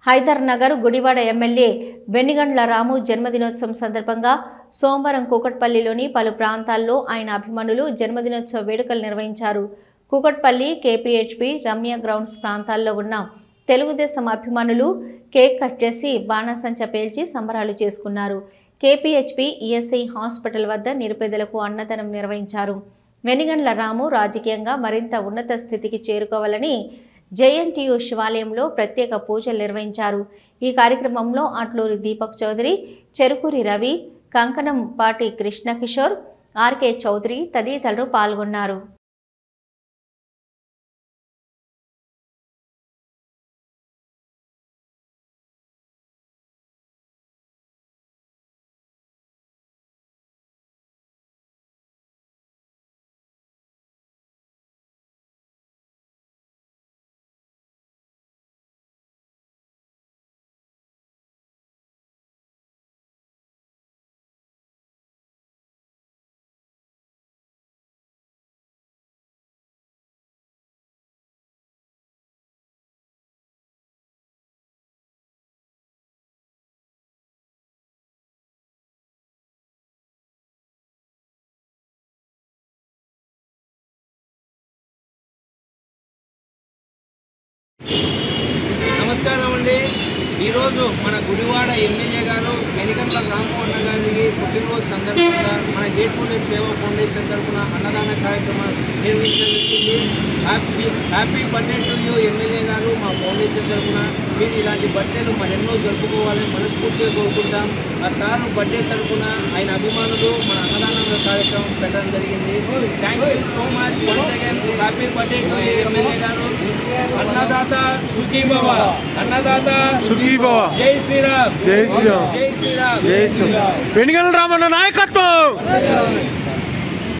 Hyder Nagar Gudivada MLA వెన్నిగండ్ల రాము జన్మదినోత్సవం సందర్భంగా సోమవారం కూకట్పల్లిలోని పలు ప్రాంతాల్లో ఆయన అభిమానులు జన్మదినోత్సవ వేడుకలు నిర్వహించారు. కూకట్పల్లి, కేపీహెచ్బీ, రమ్య గ్రౌండ్స్ ప్రాంతాల్లో ఉన్న తెలుగుదేశం అభిమానులు కేక్ కట్ చేసి బాణాసంచా పేల్చి సంబరాలు చేసుకున్నారు. కేపీహెచ్బీ ఈఎస్ఐ హాస్పిటల్ వద్ద నిరుపేదలకు అన్నదానం నిర్వహించారు. వెన్నిగండ్ల రాము రాజకీయంగా మరింత ఉన్నత స్థితికి చేరుకోవాలని జేఎన్టీయూ శివాలయంలో ప్రత్యేక పూజలు నిర్వహించారు. ఈ కార్యక్రమంలో అట్లూరి దీపక్ చౌదరి, చెరుకూరి రవి, కంకణంపాటి కృష్ణకిషోర్, ఆర్కే చౌదరి తదితరులు పాల్గొన్నారు. నమస్కారం అండి. ఈరోజు మన గుడివాడ ఎమ్మెల్యే గారు వెన్నిగండ్ల రాము అన్న గారికి పుట్టినరోజు సందర్భంగా మన గేట్ పుల్లెట్ సేవా ఫౌండేషన్ తరఫున అన్నదాన కార్యక్రమం నిర్వహించబడింది. Happy birthday to you MLA గారు. మా ఫౌండేషన్ తరఫున మీరు ఇలాంటి బర్త్డేలు మరెన్నో జరుపుకోవాలని మనస్ఫూర్తిగా కోరుకుంటాం. ఆ సార్ బర్త్డే తరఫున ఆయన అభిమానులు మన అన్నదాన కార్యక్రమం పెట్టడం జరిగింది. Thank you so much once again. Happy birthday to you MLA గారు. అన్నదాత సుఖీ భవ, అన్నదాత సుఖీ భవ. జై శ్రీరామ్, జై శ్రీరామ్, జై శ్రీరామ్, జై శ్రీరామ్. వెన్నిగండ్ల రామన్న నాయకత్వం.